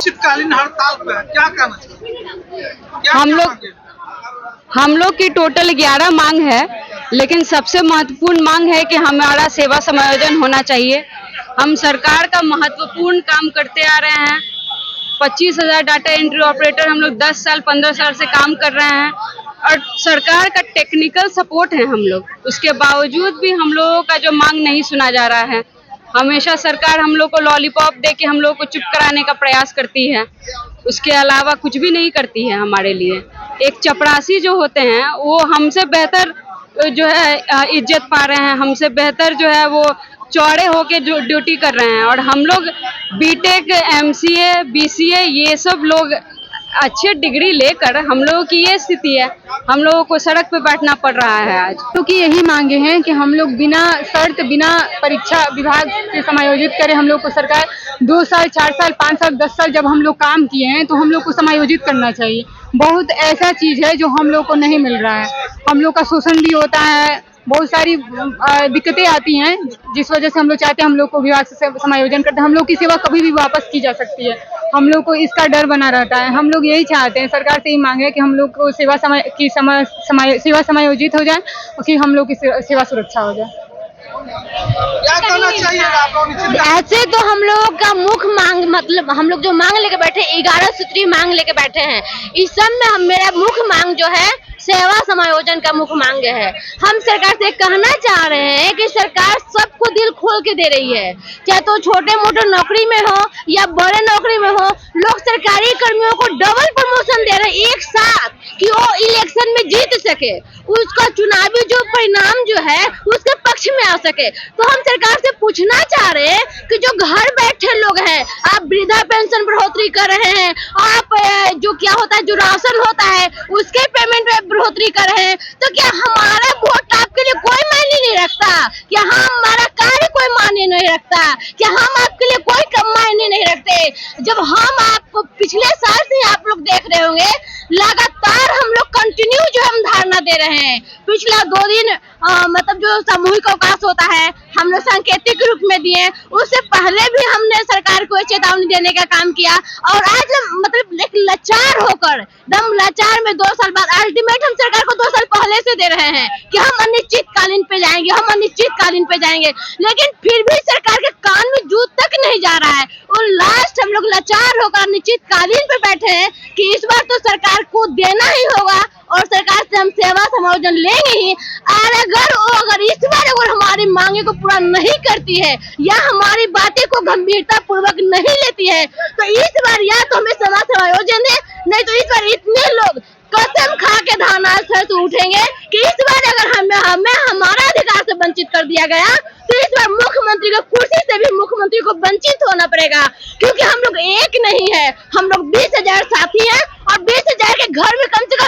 अनिश्चितकालीन हड़ताल पे है, क्या कहना चाहिए? हम लोग की टोटल 11 मांग है, लेकिन सबसे महत्वपूर्ण मांग है कि हमारा सेवा समायोजन होना चाहिए। हम सरकार का महत्वपूर्ण काम करते आ रहे हैं। 25,000 डाटा एंट्री ऑपरेटर हम लोग 10 साल 15 साल से काम कर रहे हैं और सरकार का टेक्निकल सपोर्ट है हम लोग, उसके बावजूद भी हम लोगों का जो मांग नहीं सुना जा रहा है। हमेशा सरकार हम लोग को लॉलीपॉप दे के हम लोग को चुप कराने का प्रयास करती है, उसके अलावा कुछ भी नहीं करती है हमारे लिए। एक चपरासी जो होते हैं वो हमसे बेहतर जो है इज्जत पा रहे हैं, हमसे बेहतर जो है वो चौड़े होके जो ड्यूटी कर रहे हैं, और हम लोग बीटेक, एमसीए, बीसीए ये सब लोग अच्छे डिग्री लेकर हम लोगों की ये स्थिति है, हम लोगों को सड़क पे बैठना पड़ रहा है आज। क्योंकि यही मांगे हैं कि हम लोग बिना शर्त, बिना परीक्षा विभाग से समायोजित करें। हम लोग को सरकार 2 साल, 4 साल, 5 साल, 10 साल जब हम लोग काम किए हैं तो हम लोग को समायोजित करना चाहिए। बहुत ऐसा चीज है जो हम लोग को नहीं मिल रहा है। हम लोग का शोषण भी होता है, बहुत सारी दिक्कतें आती हैं, जिस वजह से हम लोग चाहते हैं हम लोग को विभाग से समायोजन करते हैं। हम लोग की सेवा कभी भी वापस की जा सकती है, हम लोग को इसका डर बना रहता है। हम लोग यही चाहते हैं, सरकार से यही मांग है कि हम लोग को सेवा समायोजित हो जाए और कि हम लोग की सेवा सुरक्षा हो जाए। क्या कहना चाहिए? ऐसे तो हम लोगों का मुख्य मांग, मतलब हम लोग जो मांग लेके बैठे, 11 सूत्री मांग लेके बैठे हैं। इस सब में मेरा मुख्य मांग जो है सेवा समायोजन का मुख्य मांग है। हम सरकार से कहना चाह रहे हैं कि सरकार सबको दिल खोल के दे रही है, चाहे तो छोटे मोटे नौकरी में हो या बड़े नौकरी में हो। लोग सरकारी कर्मियों को डबल प्रमोशन दे रहे हैं एक साथ, कि वो इलेक्शन में जीत सके, उसका चुनावी जो परिणाम जो है उसके पक्ष में आ सके। तो हम सरकार से पूछना चाह रहे हैं कि जो घर बैठे लोग हैं, आप वृद्धा पेंशन बढ़ोतरी कर रहे हैं, आप जो क्या होता है, जो राशन होता है उसके पेमेंट में बढ़ोतरी कर रहे हैं, तो क्या हमारा वोट आपके लिए कोई मायने नहीं रखता? क्या हमारा कार्य कोई मायने नहीं रखता? क्या हम आपके लिए कोई कम मायने नहीं रखते? जब हम आपको पिछले साल से आप लोग देख रहे होंगे, लगातार हम लोग कंटिन्यू जो हम धारणा दे रहे हैं। पिछला 2 दिन मतलब जो सामूहिक अवकाश होता है हम लोग सांकेतिक रूप में दिए, उससे पहले भी हमने सरकार को चेतावनी देने का काम किया, और आज मतलब एक लाचार होकर, दम लाचार में 2 साल बाद अल्टीमेट हम सरकार को 2 साल पहले से दे रहे हैं कि हम अनिश्चितकालीन पे जाएंगे, हम अनिश्चितकालीन पे जाएंगे, लेकिन फिर भी सरकार के कान में जूत तक नहीं जा रहा है। और लास्ट हम लोग लाचार होकर अनिश्चितकालीन पे बैठे हैं कि इस बार तो सरकार को देना ही होगा और सरकार से हम सेवा समायोजन लेंगे ही। और अगर इस बार अगर हमारी मांगे को पूरा नहीं करती है या हमारी बातें को गंभीरता पूर्वक नहीं लेती है, तो इस बार या तो हमें सेवा समायोजन दे, नहीं तो इस बार इतने लोग कसम खा के धानास से उठेंगे कि इस बार अगर हमें हमारा अधिकार से वंचित कर दिया गया तो इस बार मुख्यमंत्री की कुर्सी से भी मुख्यमंत्री को वंचित होना पड़ेगा। क्योंकि हम लोग एक नहीं है, हम लोग 20,000 साथी हैं और 20,000 के घर में कम से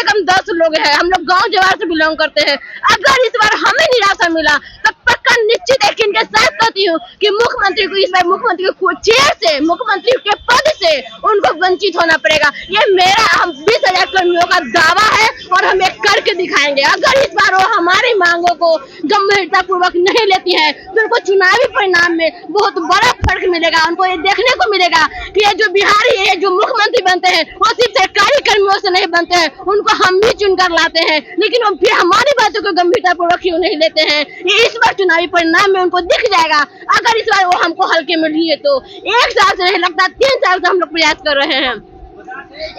कम 10 लोग हैं। हम लोग गांव जवार से बिलोंग करते हैं। अगर इस बार हमें निराशा मिला तो पक्का निश्चित है कि इनके साथ कहती हूँ कि मुख्यमंत्री को इस बार मुख्यमंत्री को चेयर से, मुख्यमंत्री के पद से उनको वंचित होना पड़ेगा। ये मेरा, हम 20,000 कर्मियों का दावा है और हम एक करके दिखाएंगे। अगर इस बार वो हमारी मांगों को गंभीरता पूर्वक नहीं लेती है तो उनको चुनावी परिणाम में बहुत बड़ा फर्क मिलेगा। उनको ये देखने को मिलेगा कि ये जो बिहारी है, जो मुख्यमंत्री बनते हैं वो सिर्फ सरकारी कर्मियों से नहीं बनते हैं, उनको हम भी चुनकर लाते हैं, लेकिन वो फिर हमारी बातों को गंभीरता पूर्वक क्यों नहीं लेते हैं। ये इस बार चुनावी परिणाम में उनको दिख जाएगा। अगर इस बार वो हमको हल्के में लिए तो 1 साल से नहीं लगता 3 साल से हम लोग प्रयास कर रहे हैं,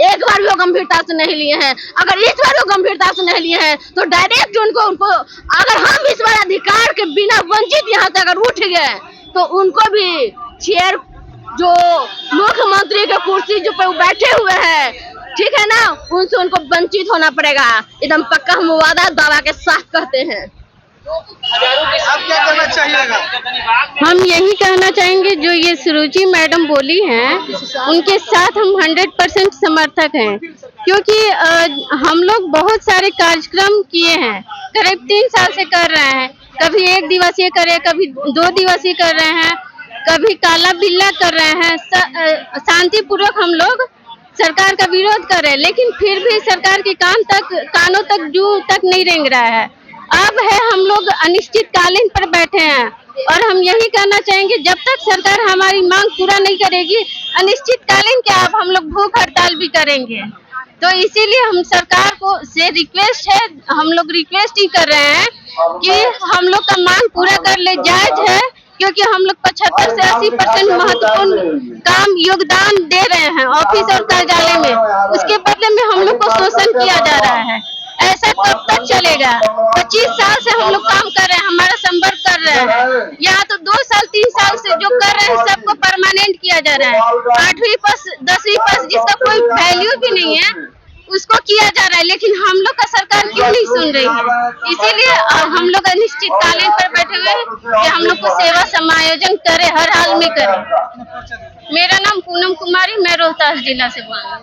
एक बार वो गंभीरता से नहीं लिए हैं। अगर इस बार वो गंभीरता से नहीं लिए हैं तो डायरेक्ट उनको अगर हम इस बार अधिकार के बिना वंचित यहाँ से अगर उठ गए तो उनको भी चेयर, जो मुख्यमंत्री के कुर्सी जो पे बैठे हुए हैं, ठीक है ना, उनसे उनको वंचित होना पड़ेगा। एकदम पक्का हम वादा दावा के साथ कहते हैं। आप क्या कहना चाहिएगा? हम यही कहना चाहेंगे, जो ये सुरुचि मैडम बोली हैं उनके साथ हम 100% समर्थक हैं, क्योंकि हम लोग बहुत सारे कार्यक्रम किए हैं, करीब 3 साल से कर रहे हैं। कभी 1 दिवसीय करे, कभी 2 दिवसीय कर रहे हैं, कभी काला बिल्ला कर रहे हैं। शांतिपूर्वक हम लोग सरकार का विरोध कर रहे हैं, लेकिन फिर भी सरकार के कानों तक जू तक नहीं रेंग रहा है। अब है हम लोग अनिश्चितकालीन पर बैठे हैं और हम यही कहना चाहेंगे, जब तक सरकार हमारी मांग पूरा नहीं करेगी, अनिश्चितकालीन क्या अब हम लोग भूख हड़ताल भी करेंगे। तो इसीलिए हम सरकार को से रिक्वेस्ट है, हम लोग रिक्वेस्ट ही कर रहे हैं कि हम लोग का मांग पूरा कर ले। जायज है, क्योंकि हम लोग 75 से 80% महत्वपूर्ण काम योगदान दे रहे हैं ऑफिस और कार्यालय में, उसके बदले में हम लोग को शोषण किया जा रहा है। ऐसा कब तक चलेगा? 25 साल से हम लोग काम कर रहे हैं, हमारा संपर्क कर रहे हैं। यहाँ तो 2 साल 3 साल से जो कर रहे हैं सबको परमानेंट किया जा रहा है। 8वीं पास 10वीं पास जिसका कोई वैल्यू भी नहीं है उसको किया जा रहा है, लेकिन हम लोग का सरकार क्यों नहीं सुन रही है? इसीलिए हम लोग अनिश्चितकालीन पर बैठे हुए हैं कि हम लोग को सेवा समायोजन करे, हर हाल में करे। मेरा नाम पूनम कुमारी, मैं रोहतास जिला से बोल रही हूँ।